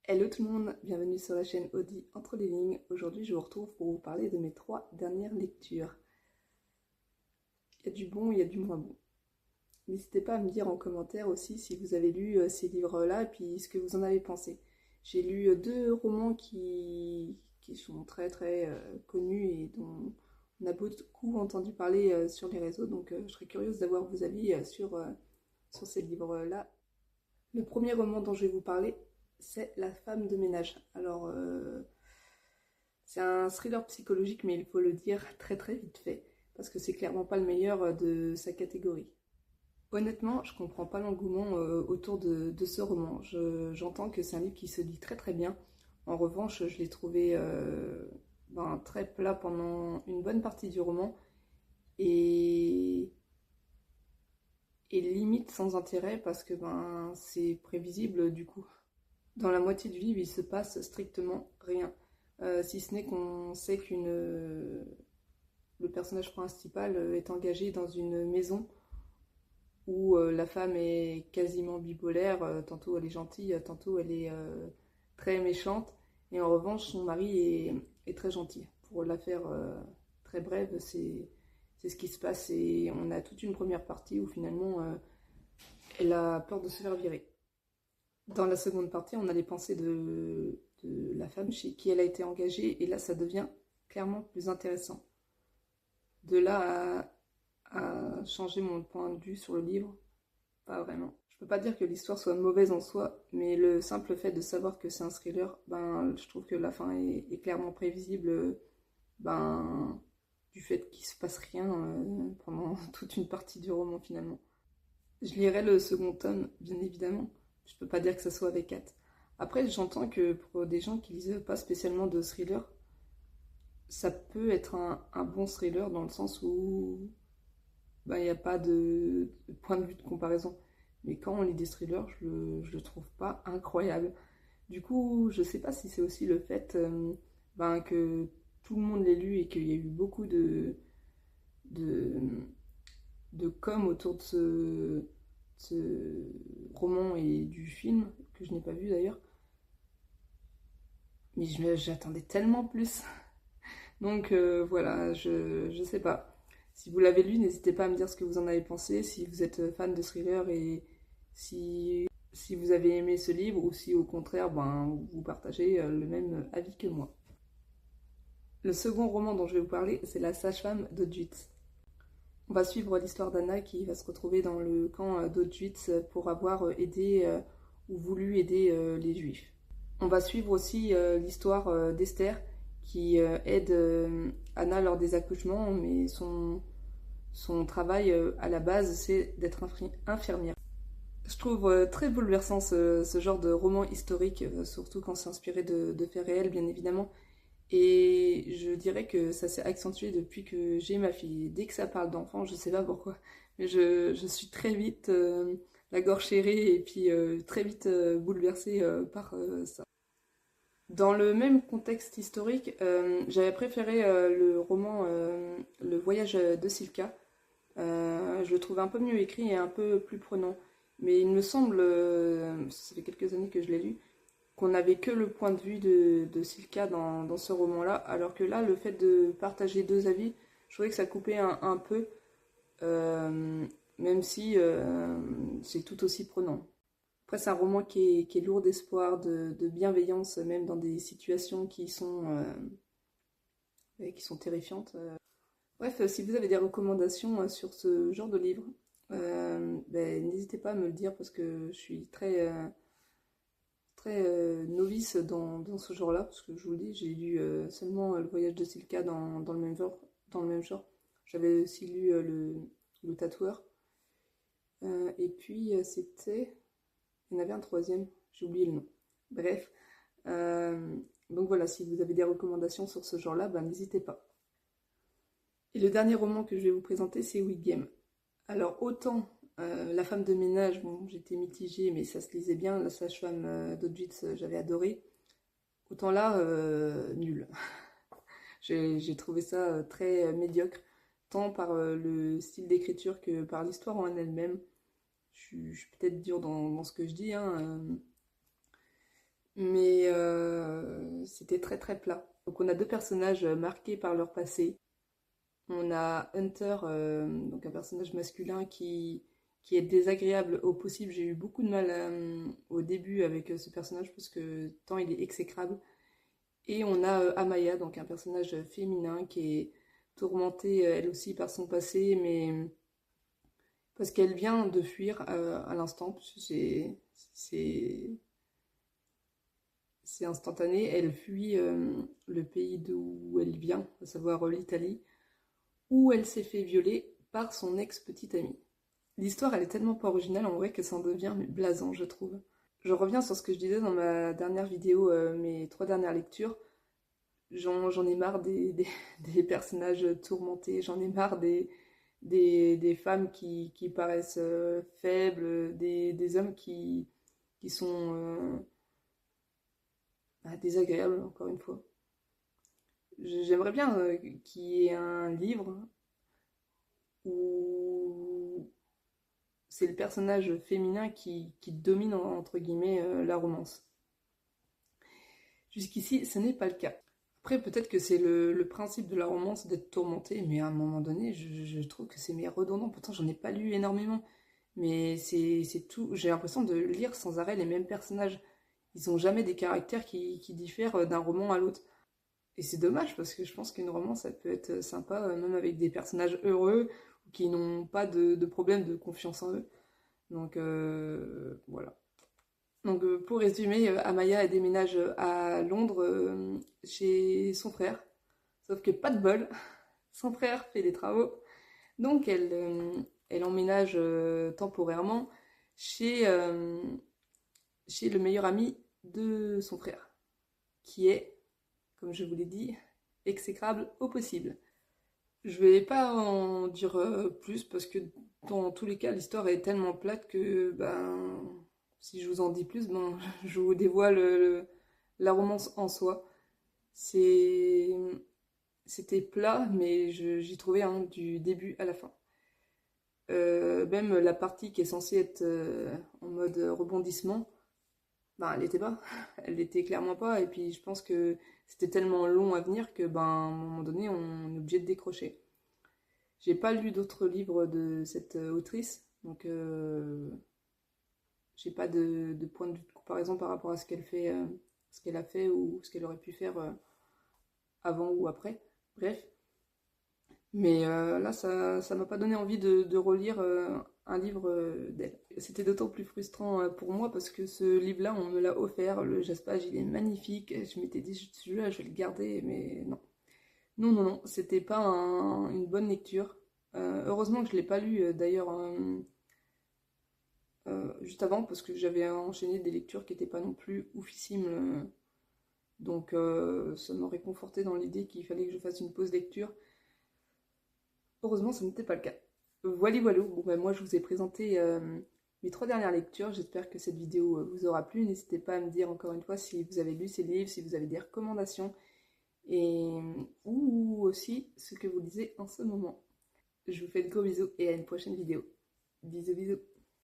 Hello tout le monde, bienvenue sur la chaîne Audi Entre les lignes. Aujourd'hui je vous retrouve pour vous parler de mes 3 dernières lectures. Il y a du bon, il y a du moins bon. N'hésitez pas à me dire en commentaire aussi si vous avez lu ces livres-là et puis ce que vous en avez pensé. J'ai lu 2 romans qui sont très connus et dont on a beaucoup entendu parler sur les réseaux, donc je serais curieuse d'avoir vos avis sur ces livres-là. Le premier roman dont je vais vous parler, c'est La femme de ménage. Alors, c'est un thriller psychologique, mais il faut le dire très vite fait, parce que c'est clairement pas le meilleur de sa catégorie. Honnêtement, je comprends pas l'engouement autour de ce roman. J'entends que c'est un livre qui se lit très bien. En revanche, je l'ai trouvé très plat pendant une bonne partie du roman et, et limite sans intérêt parce que c'est prévisible du coup. Dans la moitié du livre, il se passe strictement rien. Si ce n'est qu'on sait le personnage principal est engagé dans une maison où la femme est quasiment bipolaire, tantôt elle est gentille, tantôt elle est très méchante, et en revanche son mari est très gentil. Pour la faire très brève, c'est ce qui se passe, et on a toute une première partie où finalement elle a peur de se faire virer. Dans la seconde partie, on a les pensées de la femme chez qui elle a été engagée, et là ça devient clairement plus intéressant. De là à changer mon point de vue sur le livre, pas vraiment. Je peux pas dire que l'histoire soit mauvaise en soi, mais le simple fait de savoir que c'est un thriller, je trouve que la fin est clairement prévisible, ben, du fait qu'il se passe rien pendant toute une partie du roman finalement. Je lirai le second tome, bien évidemment. Je peux pas dire que ça soit avec hâte. Après, j'entends que pour des gens qui lisent pas spécialement de thriller, ça peut être un bon thriller dans le sens où il n'y a pas de point de vue de comparaison. Mais quand on lit des thrillers, je le trouve pas incroyable. Du coup, je sais pas si c'est aussi le fait que tout le monde l'ait lu et qu'il y a eu beaucoup de, de com autour de ce roman et du film, que je n'ai pas vu d'ailleurs. Mais j'attendais tellement plus. Donc voilà, je sais pas. Si vous l'avez lu, n'hésitez pas à me dire ce que vous en avez pensé, si vous êtes fan de thriller et si vous avez aimé ce livre ou si au contraire vous partagez le même avis que moi. Le second roman dont je vais vous parler, c'est La sage-femme d'Auschwitz. On va suivre l'histoire d'Anna qui va se retrouver dans le camp d'Auschwitz pour avoir aidé ou voulu aider les juifs. On va suivre aussi l'histoire d'Esther qui aide Anna lors des accouchements, mais son travail à la base c'est d'être infirmière. Je trouve très bouleversant ce genre de roman historique, surtout quand c'est inspiré de faits réels bien évidemment. Et je dirais que ça s'est accentué depuis que j'ai ma fille. Dès que ça parle d'enfants, je sais pas pourquoi, mais je suis très vite la gorge serrée et puis très vite bouleversée par ça. Dans le même contexte historique, j'avais préféré le roman Le voyage de Silka. Je le trouve un peu mieux écrit et un peu plus prenant. Mais il me semble, ça fait quelques années que je l'ai lu, qu'on n'avait que le point de vue de Silka dans ce roman-là, alors que là, le fait de partager 2 avis, je trouvais que ça coupait un peu, euh, même si c'est tout aussi prenant. Après, c'est un roman qui est lourd d'espoir, de bienveillance, même dans des situations qui sont terrifiantes. Bref, si vous avez des recommandations sur ce genre de livre, n'hésitez pas à me le dire parce que je suis très novice dans ce genre-là, parce que je vous le dis, j'ai lu seulement Le voyage de Silka dans le même genre. Dans le même genre. J'avais aussi lu le Tatoueur. Et puis c'était... Il y en avait un troisième, j'ai oublié le nom. Bref. Euh, donc voilà, si vous avez des recommandations sur ce genre-là, n'hésitez pas. Et le dernier roman que je vais vous présenter, c'est Wick Game. Alors autant La femme de ménage, bon, j'étais mitigée, mais ça se lisait bien. La sage-femme d'Auschwitz, j'avais adoré. Autant là, nul. J'ai trouvé ça très médiocre, tant par le style d'écriture que par l'histoire en elle-même. Je suis peut-être dure dans ce que je dis, hein, mais c'était très très plat. Donc on a deux personnages marqués par leur passé. On a Hunter, donc un personnage masculin qui est désagréable au possible. J'ai eu beaucoup de mal au début avec ce personnage parce que tant il est exécrable. Et on a Amaya, donc un personnage féminin qui est tourmentée elle aussi par son passé, mais parce qu'elle vient de fuir à l'instant, parce que c'est c'est instantané. Elle fuit le pays d'où elle vient, à savoir l'Italie, où elle s'est fait violer par son ex-petite amie. L'histoire, elle est tellement pas originale en vrai que ça en devient blasant, je trouve. Je reviens sur ce que je disais dans ma dernière vidéo, mes 3 dernières lectures. J'en ai marre des personnages tourmentés, j'en ai marre des femmes qui paraissent faibles, des hommes qui sont désagréables, encore une fois. J'aimerais bien qu'il y ait un livre où c'est le personnage féminin qui domine, entre guillemets, la romance. Jusqu'ici, ce n'est pas le cas. Après, peut-être que c'est le principe de la romance d'être tourmenté, mais à un moment donné, je trouve que c'est redondant. Pourtant, j'en ai pas lu énormément, mais c'est tout. J'ai l'impression de lire sans arrêt les mêmes personnages. Ils ont jamais des caractères qui diffèrent d'un roman à l'autre. Et c'est dommage parce que je pense qu'une romance, ça peut être sympa, même avec des personnages heureux ou qui n'ont pas de problème de confiance en eux. Donc voilà. Donc pour résumer, Amaya elle déménage à Londres chez son frère. Sauf que pas de bol, son frère fait des travaux. Donc elle emménage temporairement chez, chez le meilleur ami de son frère, qui est, comme je vous l'ai dit, exécrable au possible. Je vais pas en dire plus parce que dans tous les cas, l'histoire est tellement plate que ben, si je vous en dis plus, ben, je vous dévoile la romance en soi. C'est, C'était plat, mais j'y trouvais du début à la fin. Même la partie qui est censée être en mode rebondissement, ben, elle l'était pas. Elle l'était clairement pas. Et puis je pense que c'était tellement long à venir que ben, à un moment donné, on est obligé de décrocher. J'ai pas lu d'autres livres de cette autrice, donc j'ai pas de point de comparaison par rapport à ce qu'elle fait, ce qu'elle a fait ou ce qu'elle aurait pu faire avant ou après. Bref. Mais là, ça m'a pas donné envie de relire un livre d'elle. C'était d'autant plus frustrant pour moi parce que ce livre-là, on me l'a offert. Le jaspage, il est magnifique. Je m'étais dit, celui-là, je vais le garder, mais non. Non, non, non, c'était pas une bonne lecture. Heureusement que je l'ai pas lu d'ailleurs juste avant parce que j'avais enchaîné des lectures qui n'étaient pas non plus oufissimes. Donc ça m'aurait conforté dans l'idée qu'il fallait que je fasse une pause lecture. Heureusement, ce n'était pas le cas. Voilà, voilà. Bon, ben, moi, je vous ai présenté mes 3 dernières lectures. J'espère que cette vidéo vous aura plu. N'hésitez pas à me dire encore une fois si vous avez lu ces livres, si vous avez des recommandations et ou aussi ce que vous lisez en ce moment. Je vous fais de gros bisous et à une prochaine vidéo. Bisous bisous.